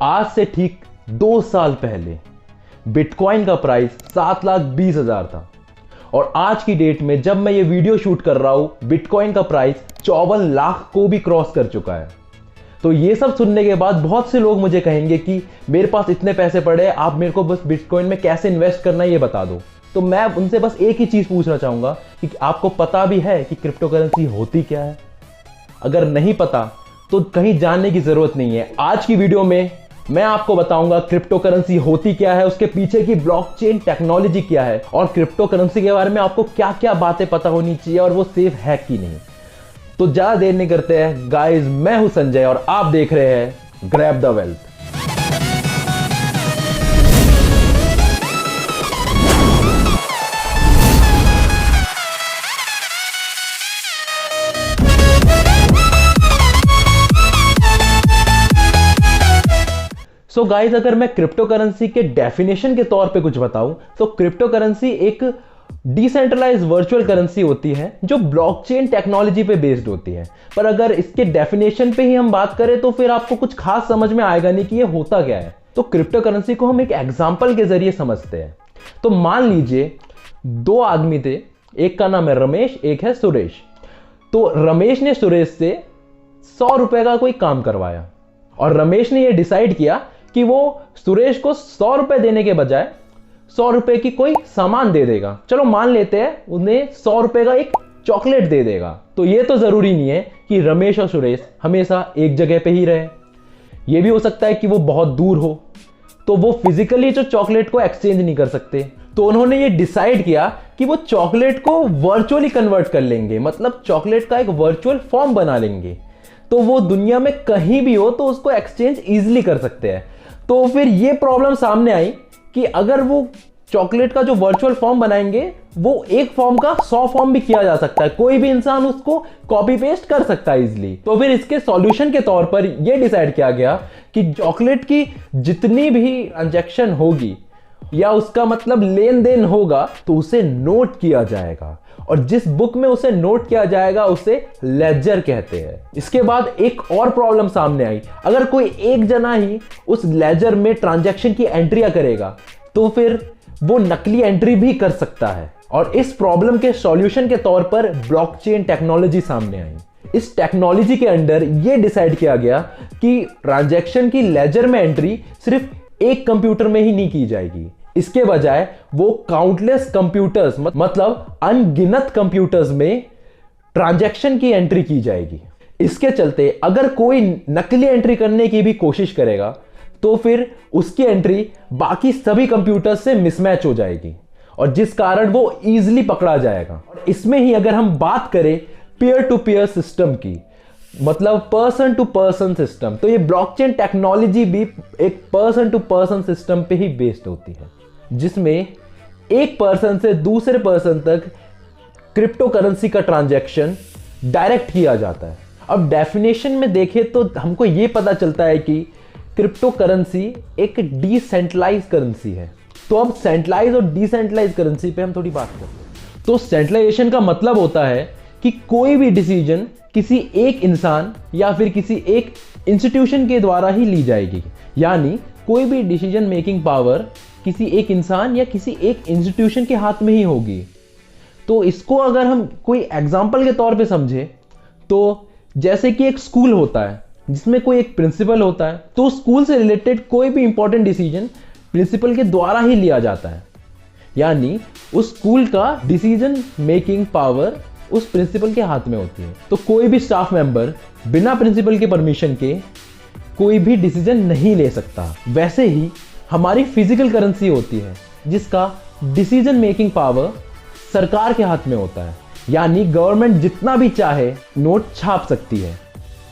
आज से ठीक 2 साल पहले बिटकॉइन का प्राइस 7,20,000 था और आज की डेट में जब मैं ये वीडियो शूट कर रहा हूं बिटकॉइन का प्राइस 54 लाख को भी क्रॉस कर चुका है। तो ये सब सुनने के बाद बहुत से लोग मुझे कहेंगे कि मेरे पास इतने पैसे पड़े हैं, आप मेरे को बस बिटकॉइन में कैसे इन्वेस्ट करना है ये बता दो। तो मैं उनसे बस एक ही चीज पूछना चाहूंगा कि आपको पता भी है कि क्रिप्टो करेंसी होती क्या है? अगर नहीं पता तो कहीं जानने की जरूरत नहीं है। आज की वीडियो में मैं आपको बताऊंगा क्रिप्टो करेंसी होती क्या है, उसके पीछे की ब्लॉकचेन टेक्नोलॉजी क्या है और क्रिप्टो करेंसी के बारे में आपको क्या क्या बातें पता होनी चाहिए और वो सेफ है कि नहीं। तो ज्यादा देर नहीं करते हैं गाइस, मैं हूं संजय और आप देख रहे हैं grab the wealth. So guys, अगर मैं क्रिप्टो करेंसी के डेफिनेशन के तौर पे कुछ बताऊं तो क्रिप्टो करेंसी एक डिसेंट्रलाइज्ड वर्चुअल करेंसी होती है जो ब्लॉकचेन टेक्नोलॉजी पे बेस्ड होती है। पर अगर इसके डेफिनेशन पे ही हम बात करें तो फिर आपको कुछ खास समझ में आएगा नहीं कि ये होता क्या है। तो क्रिप्टो करेंसी को हम एक एग्जाम्पल के जरिए समझते हैं। तो मान लीजिए 2 आदमी थे, एक का नाम है रमेश, एक है सुरेश। तो रमेश ने सुरेश से 100 रुपए का कोई काम करवाया और रमेश ने यह डिसाइड किया कि वो सुरेश को 100 रुपए देने के बजाय 100 रुपए की कोई सामान दे देगा। चलो मान लेते हैं उन्हें 100 रुपए का एक चॉकलेट दे देगा। तो ये तो जरूरी नहीं है कि रमेश और सुरेश हमेशा एक जगह पे ही रहे। ये भी हो सकता है कि वो बहुत दूर हो, तो वो फिजिकली जो चॉकलेट को एक्सचेंज नहीं कर सकते। तो उन्होंने ये डिसाइड किया कि वो चॉकलेट को वर्चुअली कन्वर्ट कर लेंगे, मतलब चॉकलेट का एक वर्चुअल फॉर्म बना लेंगे। तो वो दुनिया में कहीं भी हो तो उसको एक्सचेंज इजीली कर सकते हैं। तो फिर ये प्रॉब्लम सामने आई कि अगर वो चॉकलेट का जो वर्चुअल फॉर्म बनाएंगे वो एक फॉर्म का 100 फॉर्म भी किया जा सकता है, कोई भी इंसान उसको कॉपी पेस्ट कर सकता है इजीली। तो फिर इसके सॉल्यूशन के तौर पर यह डिसाइड किया गया कि चॉकलेट की जितनी भी ट्रांजैक्शन होगी या उसका मतलब लेन देन होगा तो उसे नोट किया जाएगा और जिस बुक में उसे नोट किया जाएगा उसे लेजर कहते हैं। इसके बाद एक और प्रॉब्लम सामने आई, अगर कोई एक जना ही उस लेजर में ट्रांजैक्शन की एंट्रियां करेगा तो फिर वो नकली एंट्री भी कर सकता है। और इस प्रॉब्लम के सॉल्यूशन के तौर पर ब्लॉकचेन टेक्नोलॉजी सामने आई। इस टेक्नोलॉजी के अंदर यह डिसाइड किया गया कि ट्रांजैक्शन की लेजर में एंट्री सिर्फ एक कंप्यूटर में ही नहीं की जाएगी, इसके बजाय वो काउंटलेस कंप्यूटर्स मतलब अनगिनत कंप्यूटर्स में ट्रांजैक्शन की एंट्री की जाएगी। इसके चलते अगर कोई नकली एंट्री करने की भी कोशिश करेगा तो फिर उसकी एंट्री बाकी सभी कंप्यूटर्स से मिसमैच हो जाएगी और जिस कारण वो इजीली पकड़ा जाएगा। और इसमें ही अगर हम बात करें पीयर टू पीयर सिस्टम की, मतलब पर्सन टू पर्सन सिस्टम, तो ये ब्लॉकचेन टेक्नोलॉजी भी एक पर्सन टू पर्सन सिस्टम पे ही बेस्ड होती है, जिसमें एक पर्सन से दूसरे पर्सन तक क्रिप्टो करेंसी का ट्रांजैक्शन डायरेक्ट किया जाता है। अब डेफिनेशन में देखें तो हमको यह पता चलता है कि क्रिप्टो करेंसी एक डिसेंट्रलाइज्ड करेंसी है। तो अब सेंट्रलाइज और डिसेंट्रलाइज्ड करेंसी पे हम थोड़ी बात करते हैं। तो सेंट्रलाइजेशन का मतलब होता है कि कोई भी डिसीजन किसी एक इंसान या फिर किसी एक इंस्टीट्यूशन के द्वारा ही ली जाएगी, यानी कोई भी डिसीजन मेकिंग पावर किसी एक इंसान या किसी एक इंस्टीट्यूशन के हाथ में ही होगी। तो इसको अगर हम कोई एग्जांपल के तौर पे समझे तो जैसे कि एक स्कूल होता है जिसमें कोई एक प्रिंसिपल होता है, तो स्कूल से रिलेटेड कोई भी इंपॉर्टेंट डिसीजन प्रिंसिपल के द्वारा ही लिया जाता है, यानी उस स्कूल का डिसीजन मेकिंग पावर उस प्रिंसिपल के हाथ में होती है। तो कोई भी स्टाफ मेंबर बिना प्रिंसिपल के परमिशन के कोई भी डिसीजन नहीं ले सकता। वैसे ही हमारी फिजिकल करेंसी होती है जिसका डिसीजन मेकिंग पावर सरकार के हाथ में होता है, यानी गवर्नमेंट जितना भी चाहे नोट छाप सकती है,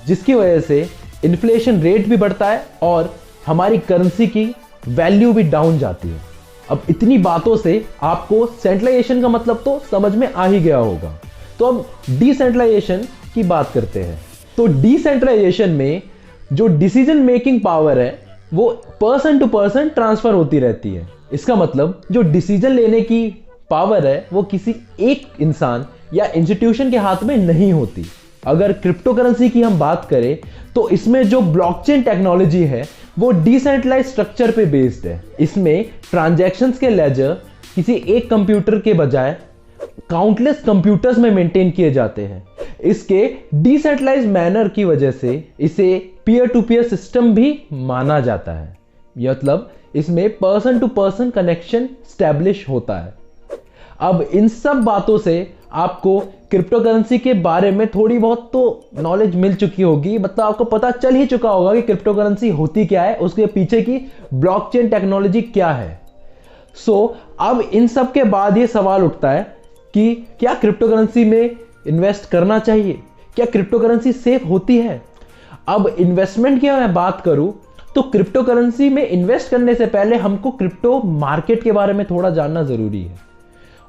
जिसकी वजह से इन्फ्लेशन रेट भी बढ़ता है और हमारी करेंसी की वैल्यू भी डाउन जाती है। अब इतनी बातों से आपको सेंट्रलाइजेशन का मतलब तो समझ में आ ही गया होगा। तो अब डिसेंट्रलाइजेशन की बात करते हैं। तो डिसेंट्रलाइजेशन में जो डिसीजन मेकिंग पावर है वो पर्सन टू पर्सन ट्रांसफर होती रहती है। इसका मतलब जो डिसीजन लेने की पावर है वो किसी एक इंसान या इंस्टीट्यूशन के हाथ में नहीं होती। अगर क्रिप्टो करेंसी की हम बात करें तो इसमें जो ब्लॉकचेन टेक्नोलॉजी है वो डिसेंट्रलाइज स्ट्रक्चर पे बेस्ड है। इसमें ट्रांजैक्शंस के लेजर किसी एक कंप्यूटर के बजाय काउंटलेस कंप्यूटर्स में मेंटेन किए जाते हैं। इसके डिसेंट्रलाइज मैनर की वजह से इसे पीयर टू पीयर सिस्टम भी माना जाता है, मतलब इसमें person to person connection establish होता है। अब इन सब बातों से आपको क्रिप्टो करेंसी के बारे में थोड़ी बहुत तो नॉलेज मिल चुकी होगी, मतलब आपको पता चल ही चुका होगा कि क्रिप्टो करेंसी होती क्या है, उसके पीछे की ब्लॉकचेन टेक्नोलॉजी क्या है। अब इन सब के बाद ये सवाल उठता है कि क्या क्रिप्टो करेंसी में इन्वेस्ट करना चाहिए, क्या क्रिप्टो करेंसी सेफ होती है। अब इन्वेस्टमेंट की मैं बात करूं तो क्रिप्टो करेंसी में इन्वेस्ट करने से पहले हमको क्रिप्टो मार्केट के बारे में थोड़ा जानना जरूरी है।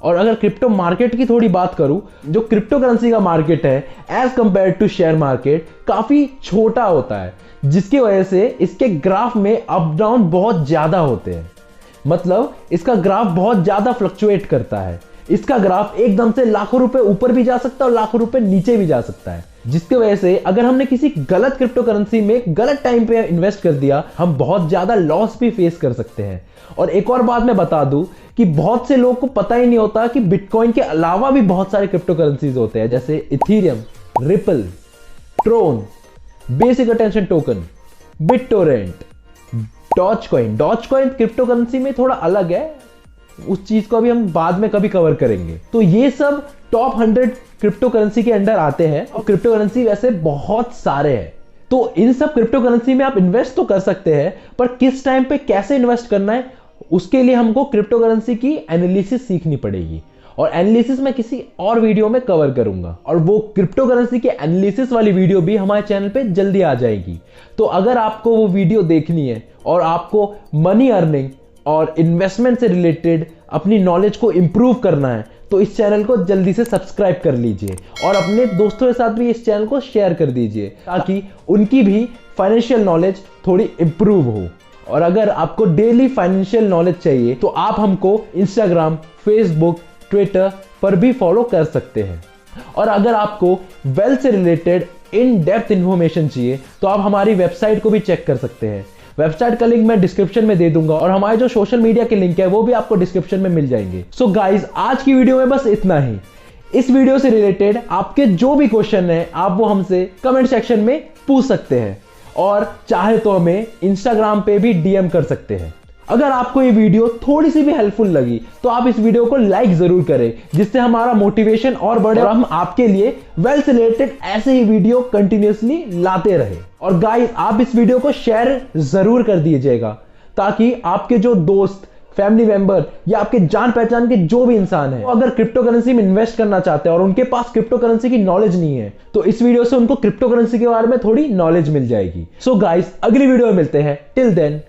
और अगर क्रिप्टो मार्केट की थोड़ी बात करूं, जो क्रिप्टो करेंसी का मार्केट है as compare to share market काफी छोटा होता है, जिसकी वजह से इसके ग्राफ में अप डाउन बहुत ज्यादा होते हैं। मतलब इसका ग्राफ बहुत ज्यादा फ्लक्चुएट करता है। इसका ग्राफ एकदम से लाखों रुपए ऊपर भी जा सकता है और लाखों रुपए नीचे भी जा सकता है, जिसकी वजह से अगर हमने किसी गलत क्रिप्टो करेंसी में गलत टाइम पे इन्वेस्ट कर दिया, हम बहुत ज्यादा लॉस भी फेस कर सकते हैं। और एक और बात मैं बता दूं कि बहुत से लोगों को पता ही नहीं होता कि बिटकॉइन के अलावा भी बहुत सारे क्रिप्टो करेंसीज होते हैं, जैसे Ethereum, Ripple, Tron, Basic Attention Token, BitTorrent, Dogecoin. Dogecoin crypto currency में थोड़ा अलग है, उस चीज को अभी हम बाद में कभी कवर करेंगे। तो ये सब टॉप 100 क्रिप्टो करेंसी के अंडर आते हैं और क्रिप्टो करेंसी वैसे बहुत सारे हैं। तो इन सब क्रिप्टो करेंसी में आप इन्वेस्ट तो कर सकते हैं, पर किस टाइम पे कैसे इन्वेस्ट करना है उसके लिए हमको क्रिप्टो करेंसी की एनालिसिस सीखनी पड़ेगी। और एनालिसिस मैं किसी और वीडियो में कवर करूंगा, और वो क्रिप्टो करेंसी के एनालिसिस वाली वीडियो भी हमारे चैनल पे जल्दी आ जाएगी। तो अगर आपको वो वीडियो देखनी है और आपको मनी अर्निंग और इन्वेस्टमेंट से रिलेटेड अपनी नॉलेज को इंप्रूव करना है, तो इस चैनल को जल्दी से सब्सक्राइब कर लीजिए और अपने दोस्तों के साथ भी इस चैनल को शेयर कर दीजिए, ताकि उनकी भी फाइनेंशियल नॉलेज थोड़ी इंप्रूव हो। और अगर आपको डेली फाइनेंशियल नॉलेज चाहिए तो आप हमको इंस्टाग्राम, फेसबुक, ट्विटर पर भी फॉलो कर सकते हैं। और अगर आपको वेल्थ से रिलेटेड इन डेप्थ इंफॉर्मेशन चाहिए तो आप हमारी वेबसाइट को भी चेक कर सकते हैं। वेबसाइट का लिंक मैं डिस्क्रिप्शन में दे दूंगा और हमारे जो सोशल मीडिया के लिंक है वो भी आपको डिस्क्रिप्शन में मिल जाएंगे। सो गाइज, आज की वीडियो में बस इतना ही। इस वीडियो से रिलेटेड आपके जो भी क्वेश्चन है आप वो हमसे कमेंट सेक्शन में पूछ सकते हैं, और चाहे तो हमें इंस्टाग्राम पे भी डीएम कर सकते हैं। अगर आपको ये वीडियो थोड़ी सी भी हेल्पफुल लगी तो आप इस वीडियो को लाइक जरूर करें, जिससे हमारा मोटिवेशन और बढ़े और हम आपके लिए वेल्थ रिलेटेड ऐसे ही वीडियो कंटिन्यूअसली लाते रहे। और गाइस, आप इस वीडियो को शेयर जरूर कर दीजिएगा, ताकि आपके जो दोस्त, फैमिली मेंबर या आपके जान पहचान के जो भी इंसान है, अगर क्रिप्टो करेंसी में इन्वेस्ट करना चाहते हैं और उनके पास क्रिप्टो करेंसी की नॉलेज नहीं है, तो इस वीडियो से उनको क्रिप्टो करेंसी के बारे में थोड़ी नॉलेज मिल जाएगी। सो गाइस, अगली वीडियो में मिलते हैं। Till then